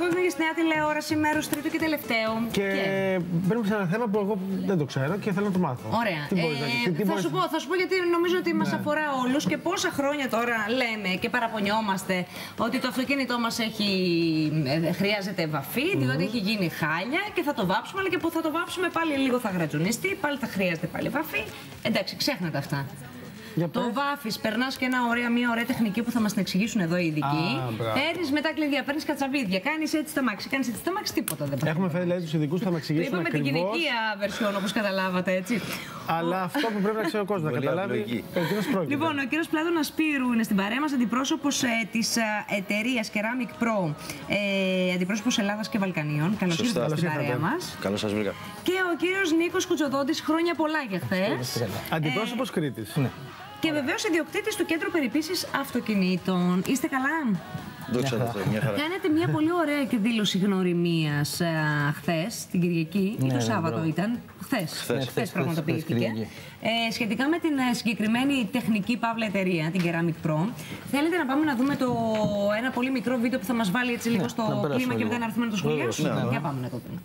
εκπομπή για στη Νέα Τηλεόραση, μέρος τρίτο και τελευταίο. Και μπαίνουμε σε ένα θέμα που εγώ δεν το ξέρω και θέλω να το μάθω. Ωραία. Θα σου πω γιατί νομίζω ότι μας αφορά όλους και πόσα χρόνια τώρα λέμε και παραπονιόμαστε ότι το αυτοκίνητό μας χρειάζεται βαφή, διότι έχει γίνει χάλια και θα το βάψουμε, αλλά και που θα το βάψουμε πάλι λίγο θα γρατζουνιστεί, πάλι θα χρειάζεται πάλι βαφή. Εντάξει, ξέχνατε αυτά. Το βάφεις, περνάς και μια ωραία τεχνική που θα μας την εξηγήσουν εδώ οι ειδικοί. Παίρνεις μετά κλειδιά, παίρνεις κατσαβίδια, κάνεις έτσι τα μάξι, τίποτα δεν πάει. Έχουμε φέρει δηλαδή τους ειδικούς που θα μας εξηγήσουν. Είπαμε την γυναικεία βερσιόν, όπως καταλάβατε, έτσι. Αλλά αυτό που πρέπει να ξέρει ο κόσμος να καταλάβει. Λοιπόν, ο κύριος Πλάτωνας Σπύρου είναι στην παρέα μας, αντιπρόσωπος της εταιρείας Ceramic Pro, αντιπρόσωπος Ελλάδας και Βαλκανίων. Καλώς ήρθατε στην παρέα μας. Καλώς σας βρήκα. Και ο κύριος Νίκος Κουτσοδότης, χρόνια πολλά για χθες. Αντιπρόσωπος Κρήτης. Και βεβαίως ιδιοκτήτης του Κέντρου Περιποίησης Αυτοκινήτων. Είστε καλά? Κάνετε μια πολύ ωραία και δήλωση γνωριμίας χθες, την Κυριακή, ή το Σάββατο ήταν. Χθες πραγματοποιήθηκε. Σχετικά με την συγκεκριμένη τεχνική παύλα εταιρεία, την Ceramic Pro. Θέλετε να πάμε να δούμε ένα πολύ μικρό βίντεο που θα μας βάλει έτσι λίγο στο κλίμα και μετά να έρθουμε να το σχολιάσουμε? Για πάμε να το δούμε.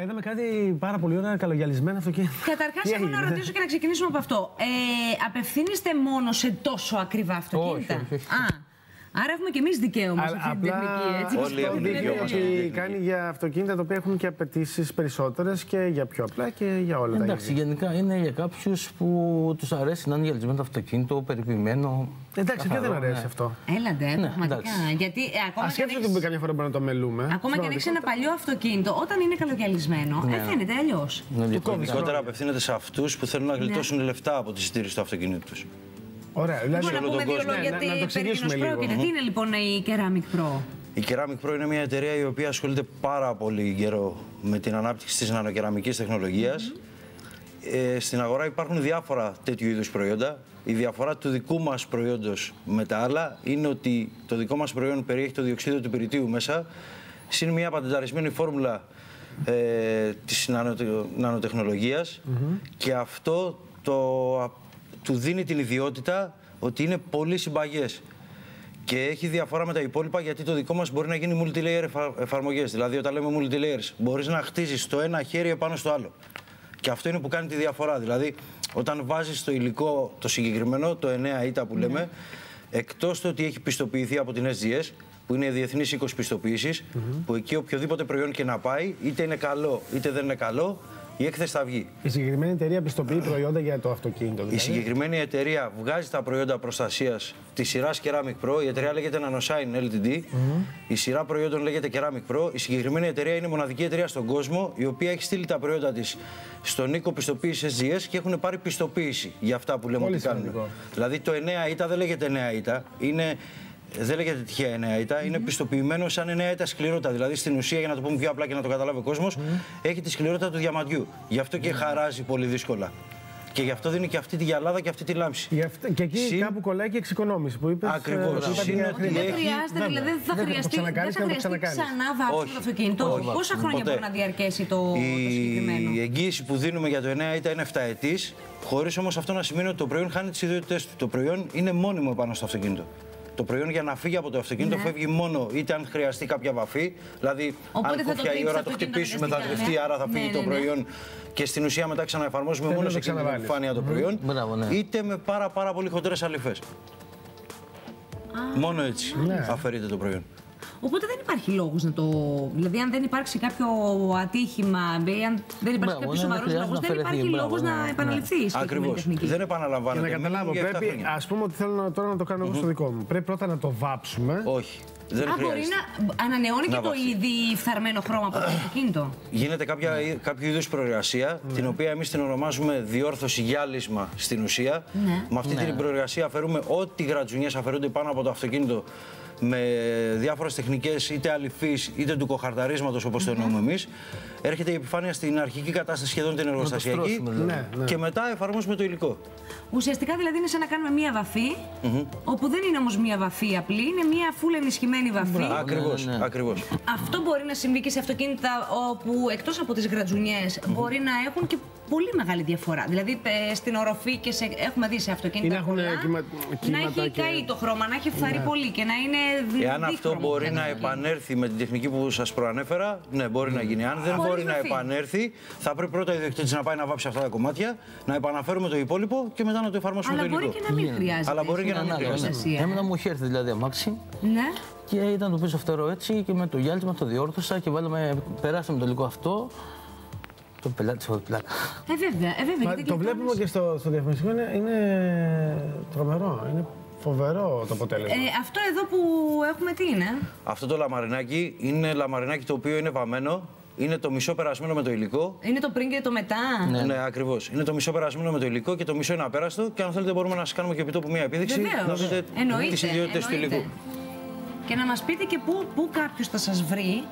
Είδαμε κάτι πάρα πολύ ωραία, καλογιαλισμένα αυτοκίνητα. Καταρχάς, έχω να ρωτήσω και να ξεκινήσουμε από αυτό. Απευθύνεστε μόνο σε τόσο ακριβά αυτοκίνητα? Όχι. Άρα έχουμε και εμείς δικαίωμα σε αυτή την τεχνική, έτσι. Όλοι έχουν δικαίωμα. Κάνει για αυτοκίνητα τα οποία έχουν και απαιτήσεις περισσότερες και για πιο απλά και για όλα τα είδη. Εντάξει, γενικά είναι για κάποιους που τους αρέσει να είναι γυαλισμένο το αυτοκίνητο, περιποιημένο. Εντάξει, και δεν αρέσει αυτό. έλατε, πραγματικά. Γιατί ακόμα και ότι καμιά φορά μπορούμε να το μελούμε. Ακόμα και αν έχεις ένα παλιό αυτοκίνητο, όταν είναι καλογιαλισμένο, φαίνεται αλλιώς. Ειδικότερα απευθύνεται σε αυτούς που θέλουν να γλιτώσουν λεφτά από τη συντήρηση του αυτοκίνητου τους. Ωραία, δηλαδή να πούμε δύο λόγια γιατί περί τίνος πρόκειται. Τι είναι λοιπόν η Ceramic Pro? Η Ceramic Pro είναι μια εταιρεία η οποία ασχολείται πάρα πολύ καιρό με την ανάπτυξη της νανοκεραμικής τεχνολογίας. Στην αγορά υπάρχουν διάφορα τέτοιου είδους προϊόντα. Η διαφορά του δικού μας προϊόντος με τα άλλα είναι ότι το δικό μας προϊόν περιέχει το διοξείδιο του πυρητίου μέσα, συν μια πατενταρισμένη φόρμουλα της νανοτεχνολογίας και αυτό του δίνει την ιδιότητα ότι είναι πολύ συμπαγές. Και έχει διαφορά με τα υπόλοιπα γιατί το δικό μας μπορεί να γίνει multi-layer εφαρμογές. Δηλαδή, όταν λέμε multi-layers, μπορείς να χτίσεις το ένα χέρι επάνω στο άλλο. Και αυτό είναι που κάνει τη διαφορά. Δηλαδή, όταν βάζεις το υλικό το συγκεκριμένο, το 9 ΙΤΑ που λέμε, εκτός το ότι έχει πιστοποιηθεί από την SGS, που είναι η Διεθνής Οίκος Πιστοποίησης, που εκεί οποιοδήποτε προϊόν και να πάει, είτε είναι καλό είτε δεν είναι καλό, η έκθεση θα βγει. Η συγκεκριμένη εταιρεία πιστοποιεί προϊόντα για το αυτοκίνητο. Δηλαδή. Η συγκεκριμένη εταιρεία βγάζει τα προϊόντα προστασίας της σειράς Ceramic Pro. Η εταιρεία λέγεται NanoShine Ltd. Η σειρά προϊόντων λέγεται Ceramic Pro. Η συγκεκριμένη εταιρεία είναι η μοναδική εταιρεία στον κόσμο η οποία έχει στείλει τα προϊόντα της στον οίκο πιστοποίηση SGS και έχουν πάρει πιστοποίηση για αυτά που λέμε ότι κάνουν. Δηλαδή το 9 ήττα δεν λέγεται 9 ήττα. Δεν λέγεται τυχαία 9 ήττα, είναι πιστοποιημένο σαν 9 ήττα σκληρότητα. Δηλαδή στην ουσία, για να το πούμε πιο απλά και να το καταλάβει ο κόσμος, έχει τη σκληρότητα του διαμαντιού. Γι' αυτό και χαράζει πολύ δύσκολα. Και γι' αυτό δίνει και αυτή τη γυαλάδα και αυτή τη λάμψη. Και εκεί κάπου κολλάει και η εξοικονόμηση που είπες. Ακριβώς. Δεν χρειάζεται, δηλαδή δεν θα χρειαστεί ξανά βάψιμο το αυτοκίνητο. Πόσα χρόνια μπορεί να διαρκέσει το συγκεκριμένο? Η εγγύηση που δίνουμε για το 9 ήττα είναι 7 ετής, χωρίς όμως αυτό να σημαίνει ότι το προϊόν χάνει τις ιδιότητες του. Το προϊόν είναι μόνιμο πάνω στο αυτοκίνητο. Το προϊόν για να φύγει από το αυτοκίνητο φεύγει μόνο είτε αν χρειαστεί κάποια βαφή, δηλαδή οπότε αν κόφια η ώρα το χτυπήσουμε θα κρυφτεί, άρα θα φύγει το προϊόν και στην ουσία μετά ξαναεφαρμόζουμε μόνο σε εκείνη την επιφάνεια το προϊόν, είτε με πάρα πολύ χοντρές αλυφές. Μόνο έτσι αφαιρείται το προϊόν. Οπότε δεν υπάρχει λόγος να το. Δηλαδή, αν δεν υπάρξει κάποιο ατύχημα, αν δεν υπάρξει κάποιο σοβαρός λόγος, δεν υπάρχει λόγος να επαναληφθεί η συγκεκριμένη τεχνική. Δεν επαναλαμβάνεται. Για να καταλάβω, πρέπει, ας πούμε ότι θέλω τώρα να το κάνω εγώ στο δικό μου. Πρέπει πρώτα να το βάψουμε. Όχι. Δεν μπορεί να ανανεώνει και το ήδη φθαρμένο χρώμα από το αυτοκίνητο. Γίνεται κάποιο είδους προεργασία, την οποία εμείς την ονομάζουμε διόρθωση γυάλισμα στην ουσία. Με αυτή την προεργασία αφαιρούμε ό,τι γρατζουνιές αφαιρούνται πάνω από το αυτοκίνητο με διάφορες τεχνικές είτε αλυφής είτε ντουκοχαρταρίσματος όπως το εννοούμε εμείς. Έρχεται η επιφάνεια στην αρχική κατάσταση σχεδόν την εργοστασιακή και μετά εφαρμόζουμε το υλικό. Ουσιαστικά δηλαδή είναι σαν να κάνουμε μία βαφή, όπου δεν είναι όμως μία βαφή απλή, είναι μία φουλ ενισχυμένη βαφή. Ακριβώς. Αυτό μπορεί να συμβεί και σε αυτοκίνητα όπου εκτός από τις γρατζουνιές μπορεί να έχουν και πολύ μεγάλη διαφορά. Δηλαδή στην οροφή και έχουμε δει σε αυτοκίνητα πολλά, να έχει καεί το χρώμα, να έχει φθαρεί πολύ και να είναι δίχρωμο. Εάν αυτό μπορεί να επανέλθει με την τεχνική που σας προανέφερα, ναι, μπορεί να γίνει. Αν δεν μπορεί να επανέλθει, θα πρέπει πρώτα ο ιδιοκτήτης να πάει να βάψει αυτά τα κομμάτια, να επαναφέρουμε το υπόλοιπο και μετά να το εφαρμόσουμε το υλικό. Αλλά μπορεί και να μην χρειάζεται. Αλλά μπορεί και να μην χρειάζεται. Εμένα μου είχε έρθει δηλαδή αμάξι. Και ήταν το πίσω φτερό έτσι και με το γυάλισμα το διόρθωσα και περάσαμε το υλικό αυτό. Το πελάτη σε πλάκα. Βέβαια. Το βλέπουμε και στο διαφημιστικό, είναι τρομερό. Είναι φοβερό το αποτέλεσμα. Αυτό εδώ που έχουμε τι είναι? Αυτό το λαμαρινάκι είναι λαμαρινάκι το οποίο είναι βαμμένο. Είναι το μισό περασμένο με το υλικό. Είναι το πριν και το μετά. Ναι, ακριβώς. Είναι το μισό περασμένο με το υλικό και το μισό είναι απέραστο. Και αν θέλετε, μπορούμε να σας κάνουμε και επί τόπου μία επίδειξη. Να δείτε τις ιδιότητες του υλικού. Και να μας πείτε και πού κάποιος θα σας βρει.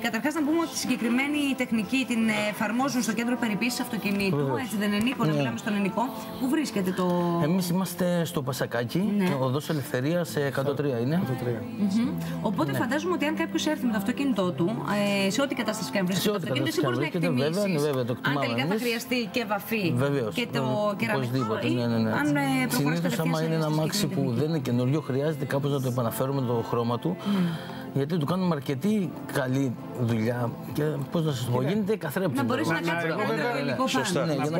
Καταρχάς να πούμε ότι τη συγκεκριμένη τεχνική την εφαρμόζουν στο κέντρο περιποίησης αυτοκινήτου. Έτσι δεν είναι, Νίκο, να μιλάμε στον Νικό. Πού βρίσκεται το... Εμείς είμαστε στο Πασακάκι, οδός Ελευθερίας 103 είναι. Οπότε φαντάζομαι ότι αν κάποιος έρθει με το αυτοκίνητό του, σε ό,τι κατάσταση κάνει βρίσκεται το αυτοκίνητο, σίγουρος να εκτιμήσεις αν τελικά θα χρειαστεί και βαφή και το κεραμικό. Συνήθως άμα είναι ένα αμάξι που δεν είναι καινούριο, χρειάζεται κάπως να το επαναφέρουμε το χρώμα του. Γιατί του κάνουμε αρκετή καλή δουλειά και πώς να σας πω, γίνεται καθρέπτη. Να μπορείς να κάτσεις να υλικό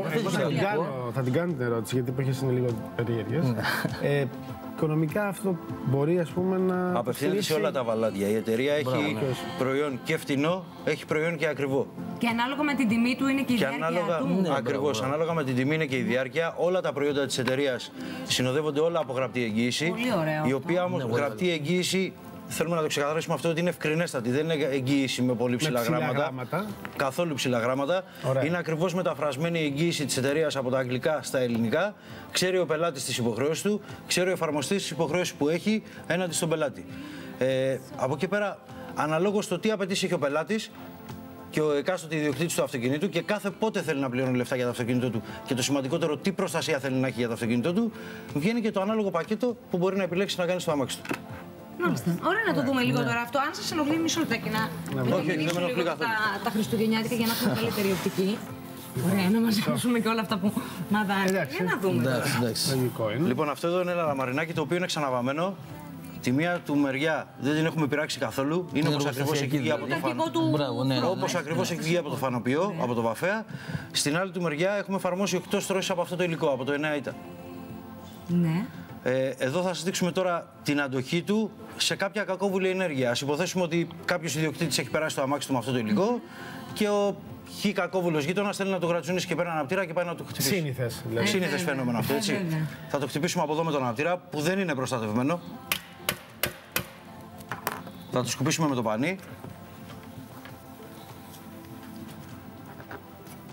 πάνω. Θα την κάνω την ερώτηση, γιατί υπήρχε είναι λίγο περίεργες. Οικονομικά αυτό μπορεί, ας πούμε, να... Απευθύνεται σε όλα τα βαλάντια. Η εταιρεία έχει προϊόν και φτηνό, έχει προϊόν και ακριβό. Και ανάλογα με την τιμή του είναι και η διάρκεια του. Ακριβώς, ανάλογα με την τιμή είναι και η διάρκεια. Όλα τα προϊόντα της εταιρείας συνοδεύονται όλα από γραπτή εγγύηση. Πολύ ωραίο. Η οποία όμως γραπτή εγγύηση, θέλουμε να το ξεκαθαρίσουμε αυτό, ότι είναι ευκρινέστατη. Δεν είναι εγγύηση με πολύ ψηλά γράμματα. Καθόλου ψηλά γράμματα. Είναι ακριβώς μεταφρασμένη η εγγύηση της εταιρείας από τα αγγλικά στα ελληνικά. Ξέρει ο πελάτης τις υποχρεώσεις του, ξέρει ο εφαρμοστής τις υποχρεώσεις που έχει έναντι στον πελάτη. Από εκεί πέρα, αναλόγως στο τι απαιτήσει έχει ο πελάτης και ο εκάστοτε ιδιοκτήτης του αυτοκινήτου και κάθε πότε θέλει να πληρώνει λεφτά για το αυτοκίνητό του και το σημαντικότερο τι προστασία θέλει να έχει για το αυτοκίνητό του, βγαίνει και το ανάλογο πακέτο που μπορεί να επιλέξει να κάνει στο αμάξι του. Μάλιστα. Ωραία να το δούμε λίγο τώρα αυτό. Αν σας ενοχλεί, μισό λεπτάκι να μιλήσουμε λίγο τα χριστουγεννιάτικα για να έχουμε καλύτερη οπτική. Ωραία, να μας ακούσουμε και όλα αυτά που μαδάρει. Για να δούμε. Λοιπόν, αυτό εδώ είναι ένα λαμαρινάκι το οποίο είναι ξαναβαμμένο. Τη μία του μεριά δεν την έχουμε πειράξει καθόλου. Είναι όπως ακριβώς έχει βγει από το φανοποιείο. Όπως ακριβώς έχει βγει από το φανοποιείο, από το βαφέα. Στην άλλη του μεριά έχουμε εφαρμόσει 8 στρώσεις από αυτό το υλικό, από το 9 ήττα. Ναι. Εδώ θα σας δείξουμε τώρα την αντοχή του σε κάποια κακόβουλη ενέργεια. Ας υποθέσουμε ότι κάποιος ιδιοκτήτης έχει περάσει το αμάξι του με αυτό το υλικό και ο Χ κακόβουλος γείτονας θέλει να το γρατσουνίσει και παίρνει αναπτήρα και πάει να το χτυπήσει. Σύνηθες. Δηλαδή. Σύνηθες φαινόμενο αυτό, έτσι. Θα το χτυπήσουμε από εδώ με τον αναπτήρα που δεν είναι προστατευμένο. Θα το σκουπίσουμε με το πανί.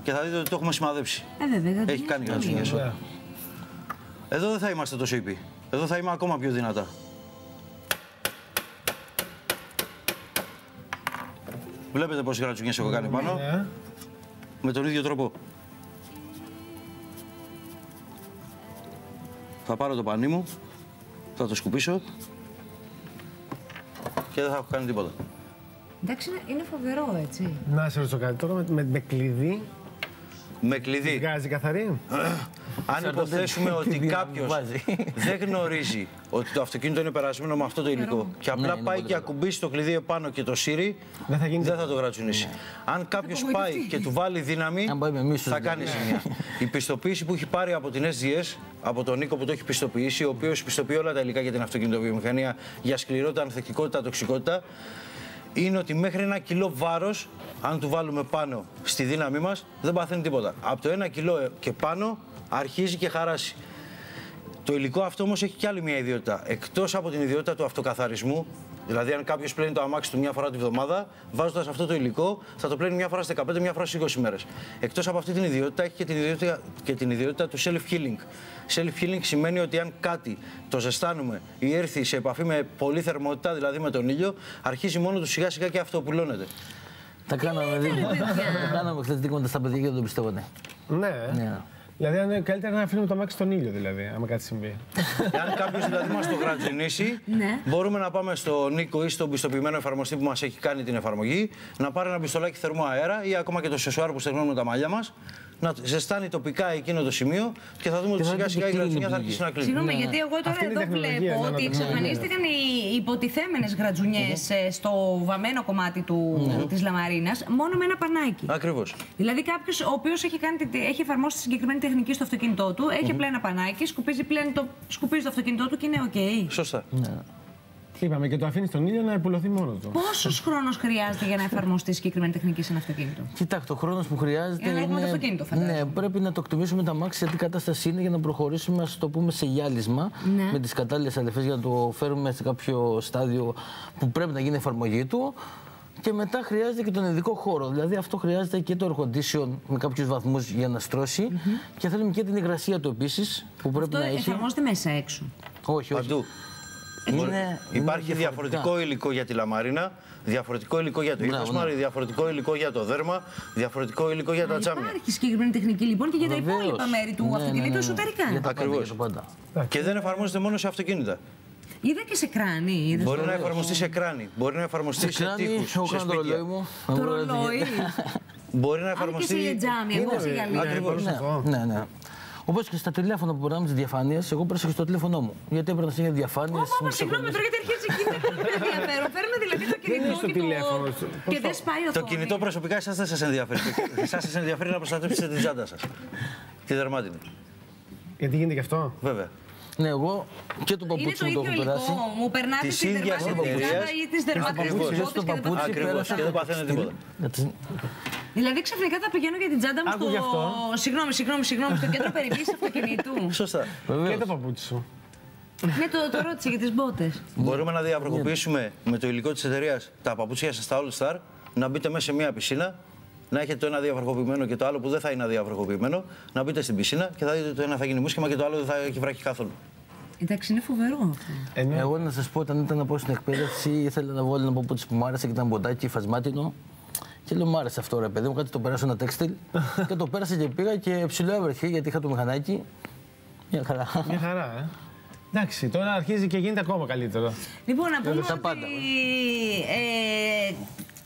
Και θα δείτε ότι το έχουμε σημαδέψει. Έχει κάνει γρατσουνιές. Εδώ δεν θα είμαστε τόσο ήπιοι. Εδώ θα είμαι ακόμα πιο δυνατά. Βλέπετε πόσες γρατσουνιές έχω κάνει πάνω. Με τον ίδιο τρόπο. Θα πάρω το πανί μου, θα το σκουπίσω και δεν θα έχω κάνει τίποτα. Εντάξει, είναι φοβερό, έτσι. Να σε ρωτήσω κάτι τώρα, με κλειδί. Με κλειδί. Βγάζει καθαρή. Αν υποθέσουμε ότι κάποιος δεν γνωρίζει ότι το αυτοκίνητο είναι περασμένο με αυτό το υλικό και απλά πάει και ακουμπήσει το κλειδί επάνω και το σύρει, δεν θα το γρατσουνίσει. Αν κάποιος πάει και του βάλει δύναμη, θα κάνει ζημιά. Η πιστοποίηση που έχει πάρει από την SGS, από τον Νίκο που το έχει πιστοποιήσει, ο οποίος πιστοποιεί όλα τα υλικά για την αυτοκινητοβιομηχανία για σκληρότητα, ανθεκτικότητα, τοξικότητα, είναι ότι μέχρι 1 κιλό βάρος, αν του βάλουμε πάνω στη δύναμή μας, δεν παθαίνει τίποτα. Από το 1 κιλό και πάνω αρχίζει και χαράσει. Το υλικό αυτό όμως έχει κι άλλη μια ιδιότητα. Εκτός από την ιδιότητα του αυτοκαθαρισμού, δηλαδή αν κάποιος πλένει το αμάξι του μια φορά τη βδομάδα, βάζοντας αυτό το υλικό, θα το πλένει μια φορά στις 15, μια φορά στις 20 μέρες. Εκτός από αυτή την ιδιότητα, έχει και την ιδιότητα του self-healing. Self-healing σημαίνει ότι αν κάτι το ζεστάνουμε ή έρθει σε επαφή με πολύ θερμότητα, δηλαδή με τον ήλιο, αρχίζει μόνο του σιγά σιγά και αυτοπουλώνεται. Τα κάναμε χθες δείγματα στα παιδιά και δεν το πιστεύανε. Ναι. Δηλαδή, είναι καλύτερα να αφήνουμε το αμάξι στον ήλιο, δηλαδή, άμα κάτι συμβεί. Αν κάποιος δηλαδή μας το γρατζουνίσει, μπορούμε να πάμε στο Νίκο ή στον πιστοποιημένο εφαρμοστή που μας έχει κάνει την εφαρμογή, να πάρει ένα πιστολάκι θερμού αέρα ή ακόμα και το σεσουάρ που στεγνώνουμε τα μαλλιά μας, να ζεστάνει τοπικά εκείνο το σημείο και θα δούμε ότι σιγά σιγά η γρατζουνιά θα αρχίσει να κλείνει. Συγγνώμη, γιατί εγώ τώρα εδώ βλέπω ότι εξαφανίστηκαν οι υποτιθέμενες γρατζουνιές στο βαμμένο κομμάτι της λαμαρίνας μόνο με ένα πανάκι. Ακριβώς. Δηλαδή κάποιος ο οποίος έχει εφαρμόσει τη συγκεκριμένη τεχνική στο αυτοκίνητό του, έχει απλά ένα πανάκι, σκουπίζει το αυτοκίνητό του και είναι οκ. Σωστά. Είπαμε και το αφήνει στον ήλιο να επουλωθεί μόνο του. Πόσος χρόνος χρειάζεται για να εφαρμοστεί συγκεκριμένη τεχνική σε ένα αυτοκίνητο? Κοιτάξτε, ο χρόνος που χρειάζεται. Για να έχουμε το αυτοκίνητο, φαντάζομαι. Ναι, πρέπει να το εκτιμήσουμε τα αμάξι σε τι κατάσταση είναι για να προχωρήσουμε, ας το πούμε, σε γυάλισμα με τις κατάλληλες αλεφές για να το φέρουμε σε κάποιο στάδιο που πρέπει να γίνει εφαρμογή του. Και μετά χρειάζεται και τον ειδικό χώρο. Δηλαδή αυτό χρειάζεται και το air condition με κάποιους βαθμούς για να στρώσει. Και θέλουμε και την υγρασία του επίσης που πρέπει να έχει. Εφαρμόζεται μέσα έξω? Όχι, όχι. Παντού. Υπάρχει διαφορετικό υλικό για τη λαμαρίνα, διαφορετικό υλικό για το ύφασμα, διαφορετικό υλικό για το δέρμα, διαφορετικό υλικό για τα τζάμια. Υπάρχει συγκεκριμένη τεχνική λοιπόν και για τα υπόλοιπα μέρη του αυτοκινήτου εσωτερικά. Ακριβώς. Και δεν εφαρμόζεται μόνο σε αυτοκίνητα. Είδα και σε κράνη. Μπορεί να εφαρμοστεί σε κράνη, μπορεί να εφαρμοστεί σε τείχους, σε σπίτια. Το ρολόι. Μπορεί να εφαρμοστεί και σε τζάμια, εγώ σε Γαλλία. Ακριβώς. Ναι. Όπως και στα τηλέφωνα που περνάμε τις διαφάνειες, εγώ πρόσεχα στο τηλέφωνό μου. Γιατί έπρεπε να συνέχεια διαφάνειες. Συγγνώμη, τώρα γιατί αρχίζει εκεί είναι ενδιαφέρον. Φέρνουμε δηλαδή το κινητό και δεν σπάει ο Το κινητό προσωπικά εσάς δεν σας ενδιαφέρει. Εσάς σας ενδιαφέρει να προστατεύσετε την τσάντα σας. Τη δερμάτινη. Γιατί γίνεται γι' αυτό? Βέβαια. Ναι, εγώ και το παπούτσι μου το έχω περάσει. Μου περνάτε τη δερμάτινη τσάντα ή τις δερμάτινες το παπούτσι Ακριβώς, και δεν παθαίνω τίποτα. Δηλαδή ξαφνικά θα πηγαίνω για την τσάντα μου συγγνώμη, στο κέντρο περιποίησης αυτοκινήτου. Σωστά. Και το παπούτσι σου. Ναι, το ρώτησε για τις μπότες. Μπορούμε να διαβροχοποιήσουμε με το υλικό της εταιρείας τα παπούτσια σας στα All Star, να μπείτε μέσα σε μια πισίνα, να έχετε το ένα διαβροχοποιημένο και το άλλο που δεν θα είναι αδιαβροχοποιημένο, να μπείτε στην πισίνα και θα δείτε το ένα θα γίνει μουσκεμα και το άλλο δεν θα έχει βράχει καθόλου. Εντάξει, είναι φοβερό αυτό. Εγώ να σας πω, όταν ήταν να πάω στην εκπαίδευση, ήθελα να βάλω ένα παπούτσι που μου άρεσε και ήταν μποτάκι, φασμάτινο. Και λέω, μου άρεσε αυτό ρε παιδί μου, κάτι το πέρασε ένα τέξτιλ. Και το πέρασε και πήγα και ψηλό έβρεχε γιατί είχα το μηχανάκι. Μια χαρά. Μια χαρά, Εντάξει, τώρα αρχίζει και γίνεται ακόμα καλύτερο. Λοιπόν, να πούμε ότι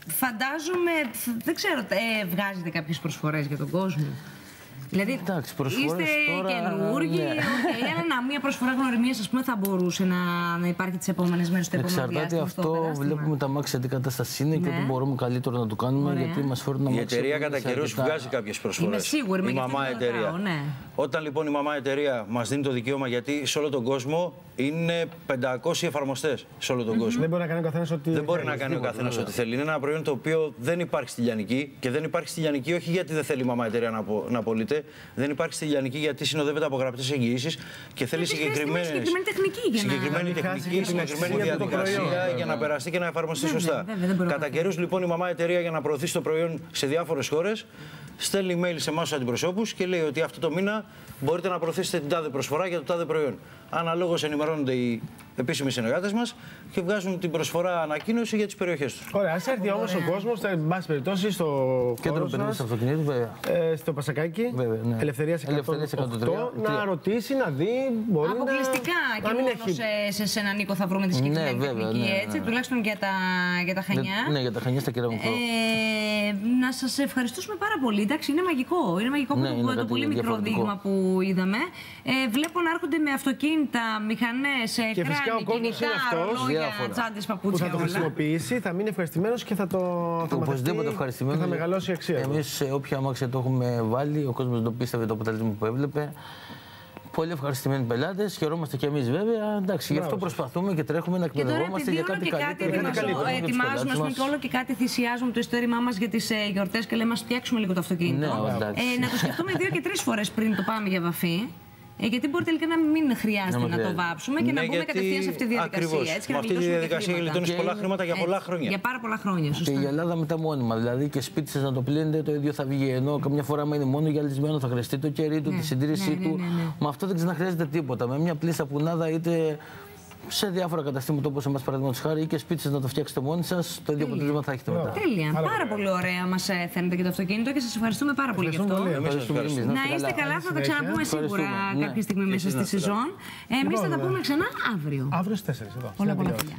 φαντάζομαι, δεν ξέρω, βγάζετε κάποιες προσφορές για τον κόσμο? Δηλαδή, είστε καινούργοι, αλλά μια προσφορά γνωριμίας, ας πούμε, θα μπορούσε να υπάρχει τις επόμενες μέρες, στο επόμενο διάστημα. Εξαρτάται αυτό, βλέπουμε τα αμάξια τι κατάσταση είναι και ό,τι μπορούμε καλύτερο να το κάνουμε, γιατί μας φέρνουν αμάξια. Η εταιρεία κατά καιρούς βγάζει κάποιες προσφορές. Είμαι σίγουρη, η μαμά εταιρεία. Όταν λοιπόν η μαμά εταιρεία μας δίνει το δικαίωμα, γιατί σε όλο τον κόσμο είναι 500 εφαρμοστές σε όλο τον κόσμο. Δεν μπορεί να κάνει ο καθένας ό,τι θέλει. Δεν μπορεί να κάνει ο καθένας ό,τι θέλει. Είναι ένα προϊόν το οποίο δεν υπάρχει στη λιανική και δεν υπάρχει στη λιανική όχι γιατί δεν θέλει η μαμά εταιρεία να πωλείται. Δεν υπάρχει στη λιανική γιατί συνοδεύεται από γραπτές εγγυήσεις και θέλει συγκεκριμένη τεχνική, συγκεκριμένη διαδικασία για να περαστεί και να εφαρμοστεί σωστά. Κατά καιρούς λοιπόν η μαμά εταιρεία για να προωθήσει το προϊόν σε διάφορες χώρες στέλνει email σε εμάς τους αντιπροσώπους και λέει ότι αυτό το μήνα μπορείτε να προωθήσετε την τάδε προσφορά για το τάδε προϊόν. Αναλόγως ενημερώνονται οι επίσημοι συνεργάτες μας και βγάζουν την προσφορά ανακοίνωση για τις περιοχές τους. Ωραία, ας έρθει όμως ο κόσμος, εν πάση περιπτώσει, στο κέντρο επενδύσεων αυτοκινήτου, βέβαια. Στο Πασακάκι, ναι. Ελευθερίας 103, να ρωτήσει, να δει, μπορεί αποκλειστικά να μην έχει... σε έναν Νίκο θα βρούμε τη συγκεκριμένη τεχνική, έτσι, τουλάχιστον για τα Χανιά. Ναι, για τα Χανιά στα Κεραμικό. Να σας ευχαριστούμε πάρα πολύ. Εντάξει, είναι μαγικό. Είναι μαγικό το πολύ μικρό δείγμα που είδαμε. Βλέπω να έρχονται με αυτοκίνητα, μηχανές, κράνη, κινητά, ρολόγια, τσάντες, παπούτσια. Που θα το χρησιμοποιήσει, θα μείνει ευχαριστημένος και θα το οπωσδήποτε ευχαριστημένος. Θα μεγαλώσει η αξία. Εμείς σε όποια αμάξια το έχουμε βάλει, ο κόσμος το πίστευε το αποτέλεσμα που έβλεπε. Πολύ ευχαριστημένοι πελάτες, χαιρόμαστε κι εμείς βέβαια. Εντάξει, γι' αυτό προσπαθούμε και τρέχουμε να εκπαιδευόμαστε για κάτι καλύτερο. Ετοιμάζουμε και όλο και κάτι θυσιάζουμε το ειστέρημά μας για τις γιορτές και λέμε ας φτιάξουμε λίγο το αυτοκίνητο. Να το σκεφτούμε 2 και 3 φορές πριν το πάμε για βαφή. Γιατί μπορεί τελικά να μην χρειάζεται να το βάψουμε και να μπούμε κατευθείαν σε αυτή τη διαδικασία. Ακριβώς. Έτσι, με αυτή τη διαδικασία γλιτώνεις πολλά χρήματα για πολλά χρόνια. Για πάρα πολλά χρόνια. Σωστά. Και η Ελλάδα μετά μόνιμα. Δηλαδή και σπίτι σας να το πλύνετε το ίδιο θα βγει. Ενώ καμιά φορά, άμα είναι μόνο γυαλισμένο, θα χρειαστεί το κερί του, τη συντήρησή του. Με αυτό δεν ξαναχρειάζεται τίποτα. Με μια πλή σαπουνάδα είτε σε διάφορα καταστήματα όπως εμάς παραδείγματος χάρη ή και σπίτι σας να το φτιάξετε μόνοι σας, το ίδιο αποτέλεσμα θα έχετε μετά. Τέλεια. Πάρα πολύ ωραία μας φαίνεται και το αυτοκίνητο και σας ευχαριστούμε πάρα πολύ γι' αυτό. Να είστε καλά, θα τα ξαναπούμε σίγουρα κάποια στιγμή μέσα στη σεζόν. Εμείς θα τα πούμε ξανά αύριο. Αύριο στις 4 εδώ. Πολλά φιλιά.